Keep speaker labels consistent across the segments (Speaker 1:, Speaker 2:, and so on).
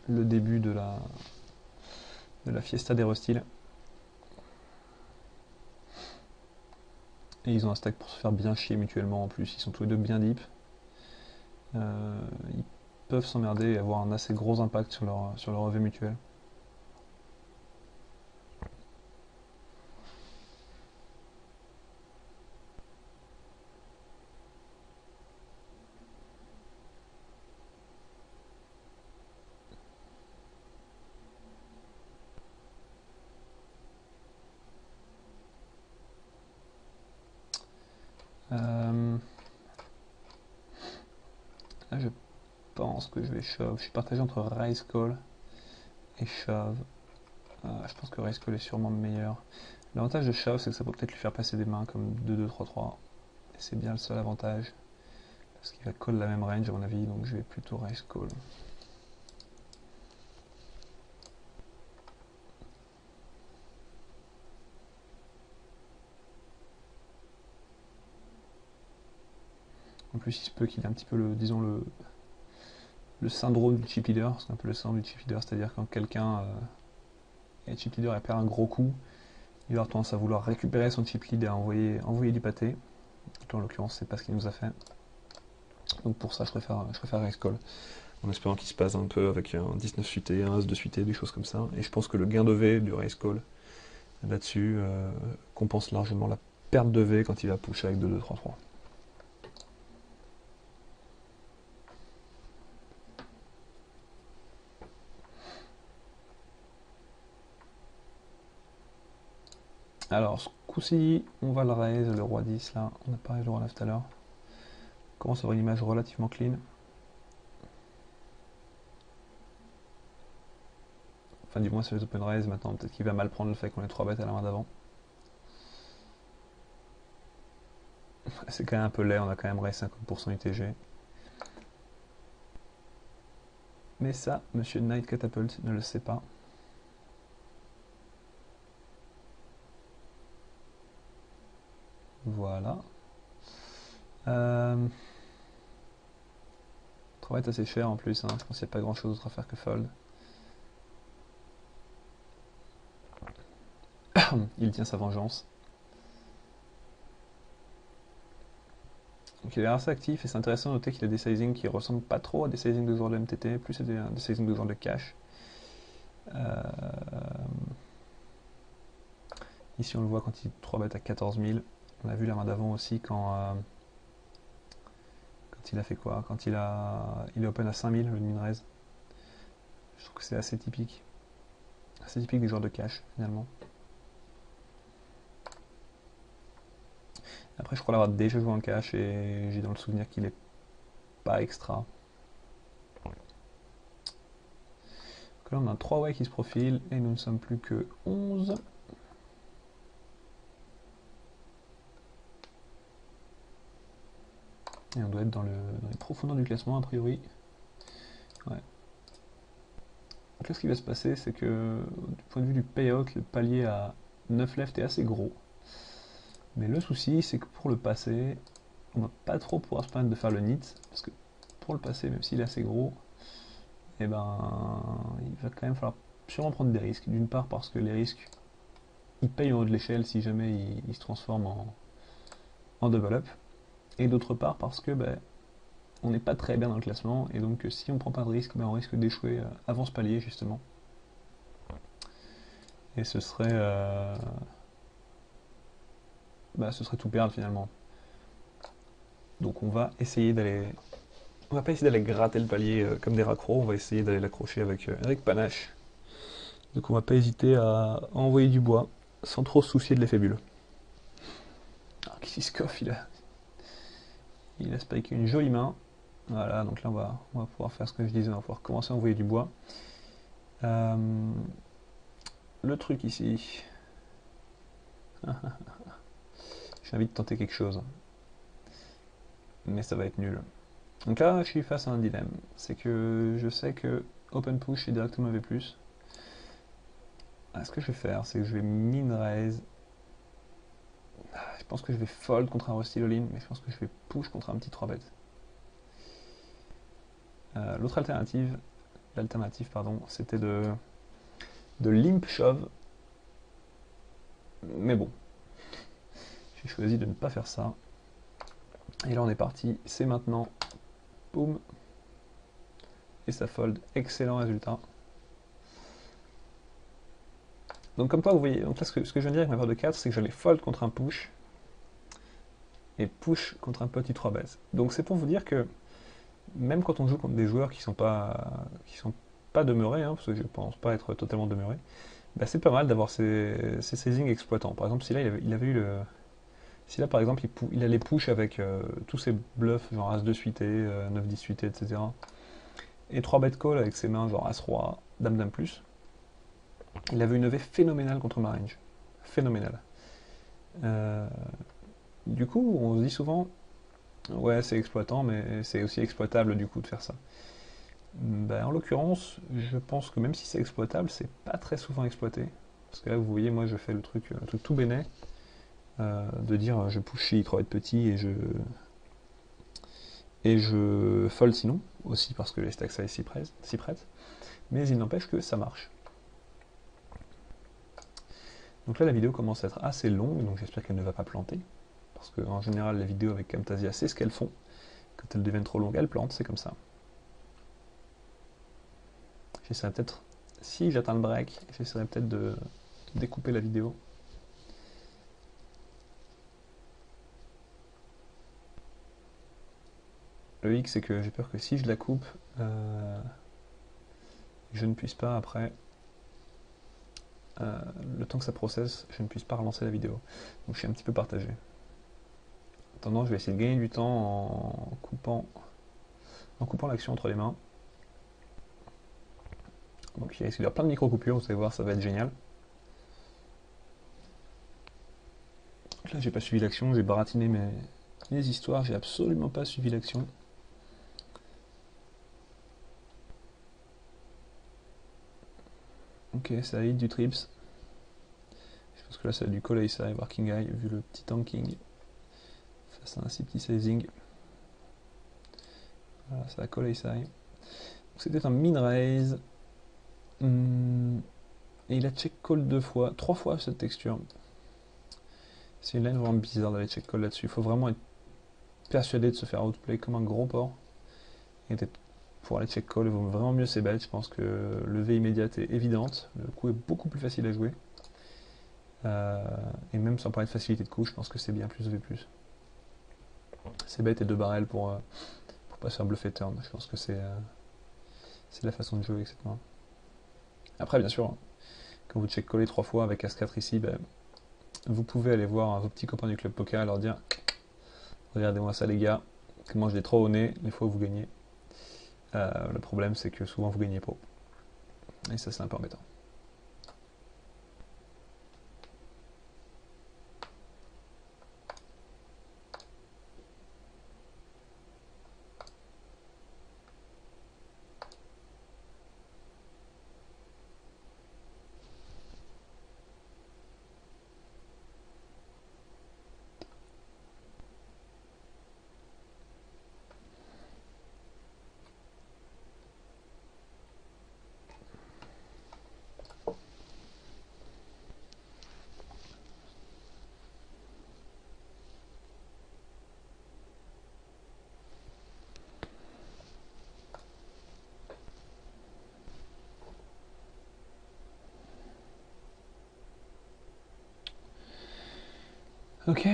Speaker 1: le début de la fiesta des Rustyles. Et ils ont un stack pour se faire bien chier mutuellement en plus, ils sont tous les deux bien deep. Ils peuvent s'emmerder et avoir un assez gros impact sur leur EV mutuel. Là je pense que je vais shove. Je suis partagé entre Raise Call et shove. Je pense que Raise Call est sûrement meilleur. L'avantage de shove, c'est que ça peut peut-être lui faire passer des mains comme 2-2-3-3. Et c'est bien le seul avantage. Parce qu'il va call la même range à mon avis, donc je vais plutôt Raise Call. En plus, il se peut qu'il ait un petit peu disons le syndrome du chip leader. C'est un peu le syndrome du chip leader, c'est-à-dire quand quelqu'un est chip leader et perd un gros coup, il va avoir tendance à vouloir récupérer son chip lead et à envoyer du pâté. En l'occurrence, c'est pas ce qu'il nous a fait. Donc pour ça, je préfère Raise Call. En espérant qu'il se passe un peu avec un 19 suité, un As de suité, des choses comme ça. Et je pense que le gain de V du Raise Call là-dessus compense largement la perte de V quand il va push avec 2-2-3-3. Alors, ce coup-ci, on va le raise, le roi 10 là. On a parlé le roi 9 tout à l'heure. On commence à avoir une image relativement clean. Enfin, du moins, c'est les open raise maintenant. Peut-être qu'il va mal prendre le fait qu'on ait 3 bêtes à la main d'avant. C'est quand même un peu laid, on a quand même raise 50% UTG. Mais ça, monsieur Knight Catapult ne le sait pas. Voilà. 3 bêtes assez cher en plus, hein. Je pense qu'il n'y a pas grand chose d'autre à faire que fold. Il tient sa vengeance. Donc il est assez actif et c'est intéressant de noter qu'il a des sizings qui ressemblent pas trop à des sizings de joueurs de MTT, plus à des sizings de joueurs de cash. Ici on le voit quand il 3 bêtes à 14 000. On a vu la main d'avant aussi quand il a fait quoi. Quand il est open à 5 000 le min-raise. Je trouve que c'est assez typique. Assez typique des joueurs de cash finalement. Après je crois l'avoir déjà joué en cash et j'ai dans le souvenir qu'il est pas extra. Donc là on a un 3 way qui se profile et nous ne sommes plus que 11. Et on doit être dans les profondeurs du classement a priori. Ouais. Donc là ce qui va se passer c'est que du point de vue du payout, le palier à 9 left est assez gros. Mais le souci c'est que pour le passer, on va pas trop pouvoir se permettre de faire le nit. Parce que pour le passer, même s'il est assez gros, et ben il va quand même falloir sûrement prendre des risques. D'une part parce que les risques, ils payent en haut de l'échelle si jamais ils se transforment en double up. Et d'autre part parce que on n'est pas très bien dans le classement, et donc si on prend pas de risque, on risque d'échouer avant ce palier justement. Et ce serait tout perdre finalement. Donc on va essayer d'aller. On va pas essayer d'aller gratter le palier comme des raccros, on va essayer d'aller l'accrocher avec panache. Donc on va pas hésiter à envoyer du bois sans trop se soucier de l'effet bulle. Alors Kisskov, il a spiké une jolie main. Voilà, donc là on va pouvoir faire ce que je disais, on va pouvoir commencer à envoyer du bois. Le truc ici, j'ai envie de tenter quelque chose, mais ça va être nul. Donc là je suis face à un dilemme, c'est que je sais que open push est directement V+. Ce que je vais faire, c'est que je vais min raise. Je pense que je vais fold contre un Rusty all-in, mais je pense que je vais push contre un petit 3 bet. L'autre alternative, l'alternative, pardon, c'était de limp shove. Mais bon, j'ai choisi de ne pas faire ça. Et là on est parti, c'est maintenant. Boum. Et ça fold, excellent résultat. Donc comme quoi vous voyez, donc là ce que je viens de dire avec ma paire de 4, c'est que j'allais fold contre un push et push contre un petit 3 base. Donc c'est pour vous dire que même quand on joue contre des joueurs qui sont pas demeurés, hein, parce que je pense pas être totalement demeuré, bah c'est pas mal d'avoir ces sizing exploitants. Par exemple, si là il avait eu le, si là par exemple il allait push avec tous ses bluffs genre As de suité, 9 10 suité, etc. Et 3 bet call avec ses mains genre As roi, Dame Dame plus. Il avait une EV phénoménale contre ma range. Phénoménale. Du coup, on se dit souvent, ouais, c'est exploitant, mais c'est aussi exploitable du coup de faire ça. Ben, en l'occurrence, je pense que même si c'est exploitable, c'est pas très souvent exploité. Parce que là, vous voyez, moi, je fais le truc tout bénet, de dire je push chez i3 petit et je fold sinon, aussi parce que les stack size s'y prêtent. Mais il n'empêche que ça marche. Donc là, la vidéo commence à être assez longue, donc j'espère qu'elle ne va pas planter. Parce qu'en général, les vidéos avec Camtasia, c'est ce qu'elles font. Quand elles deviennent trop longues, elles plantent, c'est comme ça. J'essaierai peut-être, si j'atteins le break, j'essaierai peut-être de découper la vidéo. Le hic, c'est que j'ai peur que si je la coupe, je ne puisse pas après, le temps que ça processe, je ne puisse pas relancer la vidéo. Donc je suis un petit peu partagé. En attendant, je vais essayer de gagner du temps en coupant l'action entre les mains. Donc il risque d'y avoir plein de micro-coupures, vous allez voir, ça va être génial. Donc là, j'ai pas suivi l'action, j'ai baratiné mes histoires, j'ai absolument pas suivi l'action. Ok, ça hit du trips. Je pense que là, ça a du call ace high, working high, vu le petit tanking face à un si petit sizing. Voilà, ça a call ace high. C'était un min raise. Et il a check call 3 fois cette texture. C'est une line vraiment bizarre d'aller check call là-dessus. Il faut vraiment être persuadé de se faire outplay comme un gros porc. Et pour aller check call, il vaut vraiment mieux ses bêtes. Je pense que levée immédiate est évidente. Le coup est beaucoup plus facile à jouer. Et même sans parler de facilité de coup, je pense que c'est bien plus V+. C'est bête et 2 barrels pour pas se faire bluffer turn. Je pense que c'est la façon de jouer avec cette main. Après, bien sûr, quand vous check callez 3 fois avec As-4 ici, ben, vous pouvez aller voir vos petits copains du club poker et leur dire regardez-moi ça les gars, comment je l'ai trop au nez les fois où vous gagnez. Le problème c'est que souvent vous gagnez pas. Et ça c'est un peu embêtant. Ok.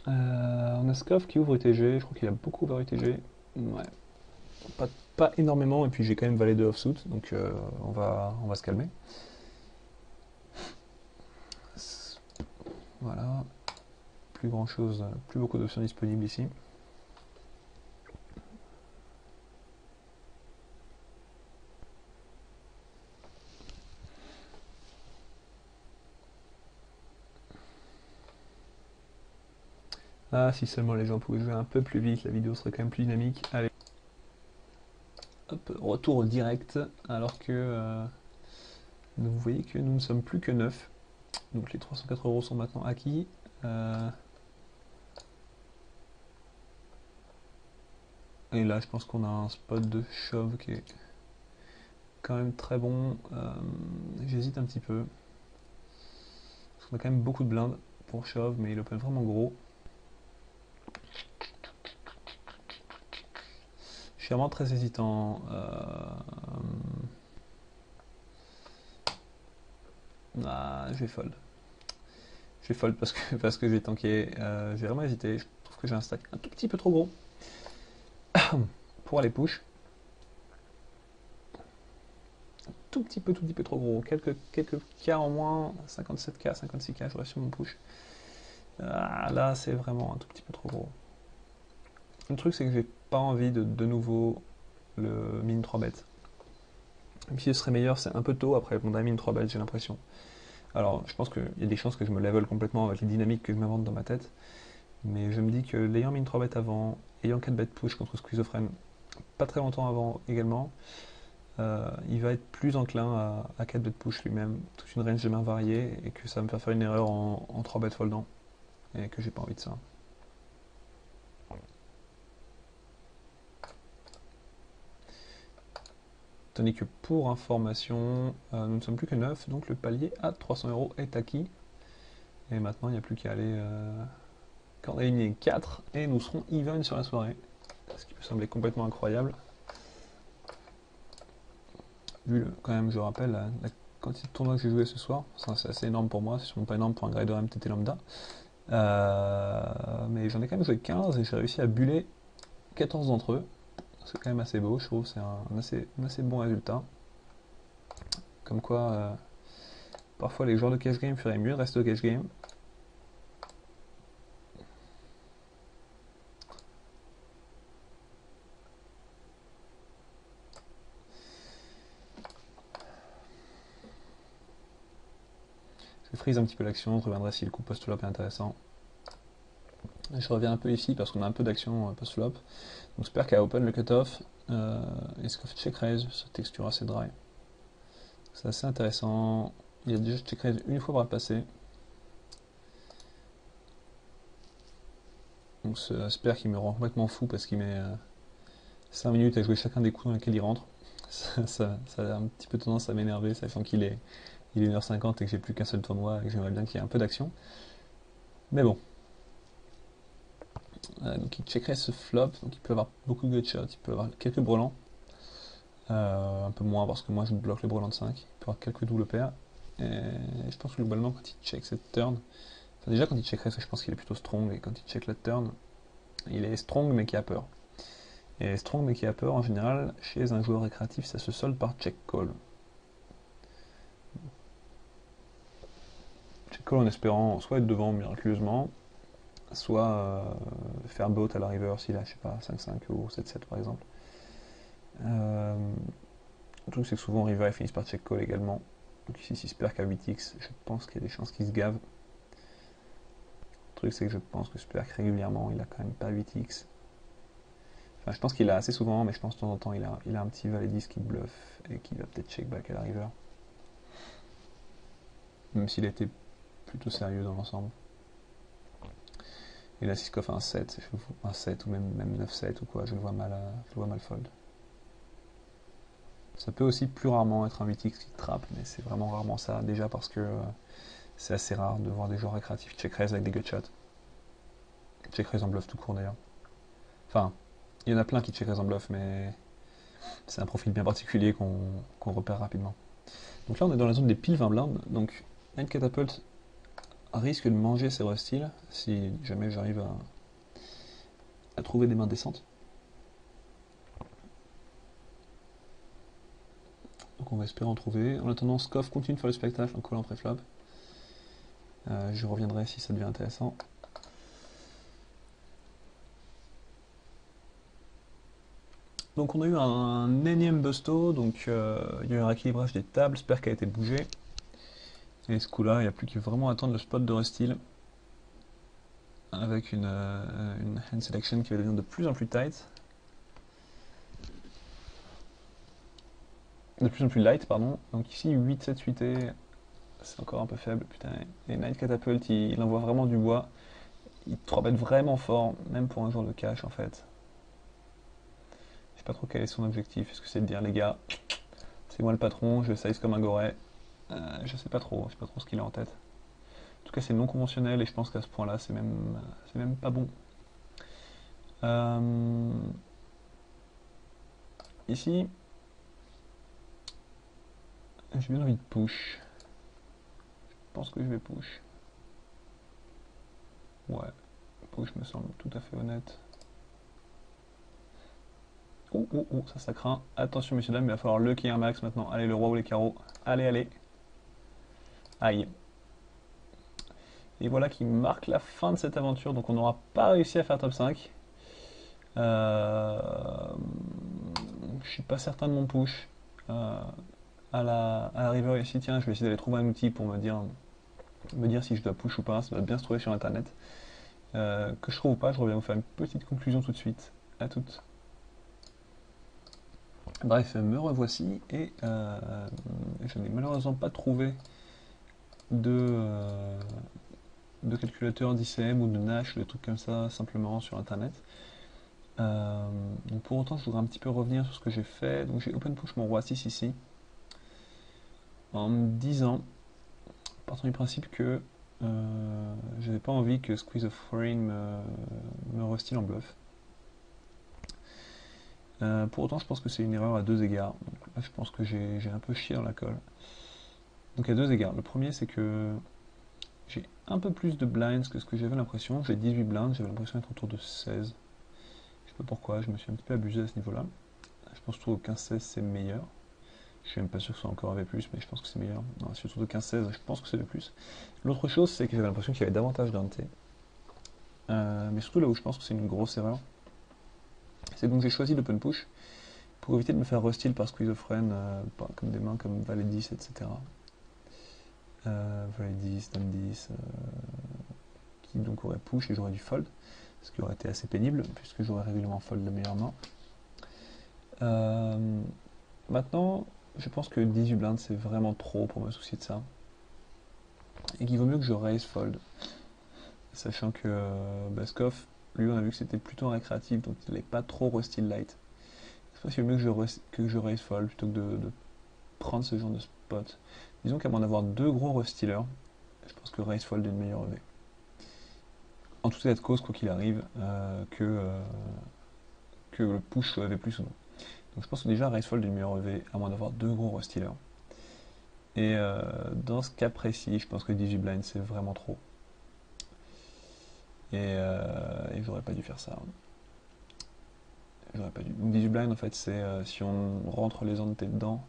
Speaker 1: On a Scoff qui ouvre UTG, je crois qu'il a beaucoup ouvert UTG. Ouais. Pas énormément, et puis j'ai quand même valet de offsuit, donc on va se calmer. Voilà. Plus grand chose, plus beaucoup d'options disponibles ici. Ah, si seulement les gens pouvaient jouer un peu plus vite, la vidéo serait quand même plus dynamique. Allez. Hop, retour au direct, alors que vous voyez que nous ne sommes plus que 9. Donc les 304 € sont maintenant acquis. Et là, je pense qu'on a un spot de shove qui est quand même très bon. J'hésite un petit peu. Parce qu'on a quand même beaucoup de blindes pour shove, mais il open vraiment gros. Je suis vraiment très hésitant. Je vais fold. Je vais fold parce que j'ai tanké. J'ai vraiment hésité. Je trouve que j'ai un stack un tout petit peu trop gros pour aller push. Tout petit peu trop gros. Quelques K en moins. 57K, 56K, je reste sur mon push. Là, c'est vraiment un tout petit peu trop gros. Le truc, c'est que j'ai pas envie de nouveau le min 3 bet. Même si ce serait meilleur, c'est un peu tôt après mon min 3 bet, j'ai l'impression. Alors, je pense qu'il y a des chances que je me level complètement avec les dynamiques que je m'invente dans ma tête. Mais je me dis que l'ayant min 3 bet avant, ayant 4 bet push contre Schizophrène pas très longtemps avant également, il va être plus enclin à 4 bet push lui-même, toute une range de mains variée, et que ça va me faire une erreur en 3 bet foldant, et que j'ai pas envie de ça. Tandis que pour information, nous ne sommes plus que 9, donc le palier à 300 € est acquis. Et maintenant, il n'y a plus qu'à aller quand aligner 4 et nous serons even sur la soirée. Ce qui peut sembler complètement incroyable. Vu, quand même, je rappelle, la quantité de tournois que j'ai joué ce soir, c'est assez énorme pour moi, c'est sûrement pas énorme pour un grinder MTT lambda. Mais j'en ai quand même joué 15 et j'ai réussi à buller 14 d'entre eux. C'est quand même assez beau, je trouve, c'est un assez bon résultat. Comme quoi, parfois les joueurs de cash game feraient mieux de rester au cash game. Je freeze un petit peu l'action, je reviendrai si le coup post-flop est intéressant. Je reviens un peu ici parce qu'on a un peu d'action post-flop. Donc j'espère qu'à open le cutoff, est-ce que check raise, cette texture assez dry. C'est assez intéressant. Il a déjà check raise une fois par le passé. Donc j'espère qu'il me rend complètement fou parce qu'il met 5 minutes à jouer chacun des coups dans lesquels il rentre. Ça a un petit peu tendance à m'énerver, sachant qu'il est 1h50 et que j'ai plus qu'un seul tournoi et que j'aimerais bien qu'il y ait un peu d'action. Mais bon. Donc il checkerait ce flop, donc il peut avoir beaucoup de gut shots, il peut avoir quelques brelans. Un peu moins parce que moi je bloque le brelan de 5. Il peut avoir quelques doubles paires. Et je pense que globalement quand il check cette turn, enfin déjà quand il checkerait ça je pense qu'il est plutôt strong, et quand il check la turn, il est strong mais qui a peur. Et strong mais qui a peur en général, chez un joueur récréatif, ça se solde par check call. Check call en espérant soit être devant miraculeusement, soit faire bot à la river s'il a, je sais pas, 5-5 ou 7-7 par exemple. Le truc c'est que souvent river finissent par check call également. Donc ici s'il se perd qu'à 8x, je pense qu'il y a des chances qu'il se gave. Le truc c'est que je pense que Sperk régulièrement il a quand même pas 8x. Enfin je pense qu'il a assez souvent, mais je pense de temps en temps il a un petit valet 10 qui bluffe et qui va peut-être check back à la river. Même s'il était plutôt sérieux dans l'ensemble. Et là si Scoff a un 7, un 7 ou même 9-7 ou quoi, je le vois mal fold. Ça peut aussi plus rarement être un 8x qui trappe, mais c'est vraiment rarement ça, déjà parce que c'est assez rare de voir des joueurs récréatifs check raise avec des gut shots. Check raise en bluff tout court d'ailleurs. Enfin, il y en a plein qui check raise en bluff, mais c'est un profil bien particulier qu'on repère rapidement. Donc là on est dans la zone des piles 20 blindes, donc Nine Catapult risque de manger ses rustyles si jamais j'arrive à trouver des mains décentes. Donc on va espérer en trouver. En attendant, Scoff continue de faire le spectacle en collant pré-flop. Je reviendrai si ça devient intéressant. Donc on a eu un énième busto, donc il y a eu un rééquilibrage des tables, j'espère qu'elle a été bougée. Et ce coup-là, il n'y a plus qu'à vraiment attendre le spot de Rustil avec une hand selection qui va devenir de plus en plus tight. De plus en plus light, pardon. Donc ici, 8, 7, 8 et c'est encore un peu faible. Putain, et Night Catapult, il envoie vraiment du bois. Il 3-bet vraiment fort, même pour un joueur de cash en fait. Je sais pas trop quel est son objectif. Est-ce que c'est de dire, les gars, C'est moi le patron, je size comme un goret. Je sais pas trop ce qu'il a en tête. En tout cas, c'est non conventionnel et je pense qu'à ce point-là, c'est même pas bon. Ici, j'ai bien envie de push. Je pense que je vais push. Ouais, push me semble tout à fait honnête. Ça craint. Attention, messieurs, dames, il va falloir le qui est un max maintenant. Allez, le roi ou les carreaux. Allez, allez. Aïe. Et voilà qui marque la fin de cette aventure. Donc on n'aura pas réussi à faire top 5. Je suis pas certain de mon push. À la river ici, tiens, je vais essayer d'aller trouver un outil pour me dire si je dois push ou pas. Ça doit bien se trouver sur internet. Que je trouve ou pas, je reviens vous faire une petite conclusion tout de suite. À toutes. Bref, me revoici et je n'ai malheureusement pas trouvé de calculateur d'ICM ou de Nash, des trucs comme ça, simplement sur internet. Donc pour autant, je voudrais un petit peu revenir sur ce que j'ai fait. Donc j'ai open push mon roi 6 ici, en me disant, partant du principe que je n'avais pas envie que Squeeze of Foreign me restyle en bluff. Pour autant, je pense que c'est une erreur à deux égards. Donc là, je pense que j'ai un peu chié dans la colle. Donc à deux égards. Le premier, c'est que j'ai un peu plus de blinds que ce que j'avais l'impression. J'ai 18 blinds, j'avais l'impression d'être autour de 16. Je sais pas pourquoi, je me suis un petit peu abusé à ce niveau-là. Je pense que 15-16 c'est meilleur. Je suis même pas sûr que ce soit encore un V+, mais je pense que c'est meilleur. Non, si autour de 15-16, je pense que c'est V+. L'autre chose, c'est que j'avais l'impression qu'il y avait davantage d'ante. Mais surtout là où je pense que c'est une grosse erreur, c'est donc j'ai choisi l'open push pour éviter de me faire restyle par schizophrène, comme des mains comme Valet 10, etc. Valet 10, Dame 10, qui donc aurait push et j'aurais dû fold, ce qui aurait été assez pénible, puisque j'aurais régulièrement fold la meilleure main. Maintenant, je pense que 18 blindes c'est vraiment trop pour me soucier de ça. Et qu'il vaut mieux que je raise fold. Sachant que Baskov, lui on a vu que c'était plutôt un récréatif, donc il n'allait pas trop restyle light. Je pense qu'il vaut mieux que je raise fold plutôt que de prendre ce genre de spot. Disons qu'à moins d'avoir deux gros restylers, je pense que raise fold est une meilleure EV. En tout état de cause, quoi qu'il arrive, que le push soit EV plus ou non. Donc je pense que déjà raise fold est une meilleure EV, à moins d'avoir deux gros restylers. Et dans ce cas précis, je pense que 18 blind c'est vraiment trop. Et j'aurais pas dû faire ça. J'aurais pas dû. Donc 18 blind en fait c'est si on rentre les ante dedans.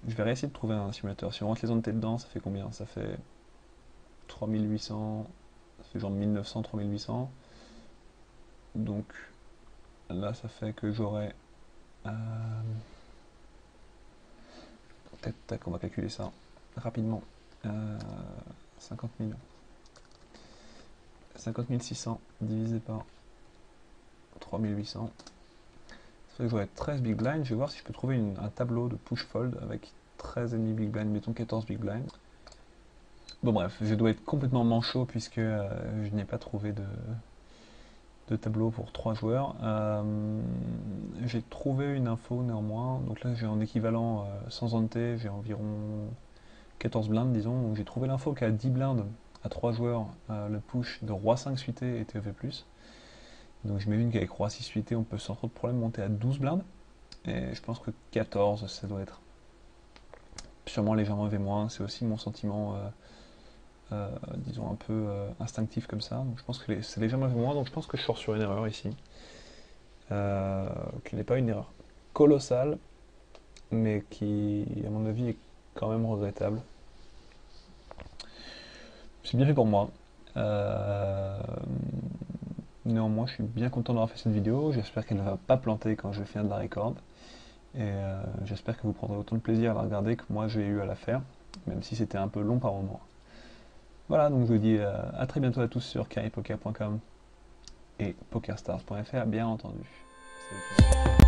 Speaker 1: Je vais réessayer de trouver un simulateur. Si on rentre les ante dedans, ça fait combien? Ça fait 3800. Ça fait genre 1900, 3800. Donc là ça fait que j'aurais. Tac, on va calculer ça rapidement. 50 000. 50 600 divisé par 3800. Ça fait que j'aurai 13 big blind. Je vais voir si je peux trouver un tableau de push-fold avec 13,5 big blind, mettons 14 big blind. Bon bref, je dois être complètement manchot puisque je n'ai pas trouvé de tableau pour 3 joueurs. J'ai trouvé une info néanmoins. Donc là j'ai en équivalent sans ante, j'ai environ 14 blindes disons. Donc j'ai trouvé l'info qu'à 10 blindes à 3 joueurs, le push de roi 5 suité était EV+. Donc j'imagine qu'avec roi 6 suité, on peut sans trop de problème monter à 12 blindes. Et je pense que 14, ça doit être sûrement légèrement EV-. C'est aussi mon sentiment, disons, un peu instinctif comme ça. Donc je pense que c'est légèrement EV-, donc je pense que je sors sur une erreur ici. Qui n'est pas une erreur colossale, mais qui, à mon avis, est quand même regrettable. C'est bien fait pour moi. Néanmoins, je suis bien content d'avoir fait cette vidéo. J'espère qu'elle ne va pas planter quand je vais finir de la record. Et j'espère que vous prendrez autant de plaisir à la regarder que moi j'ai eu à la faire, même si c'était un peu long par moment. Voilà, donc je vous dis à très bientôt à tous sur karipoker.com et pokerstars.fr, bien entendu. Salut.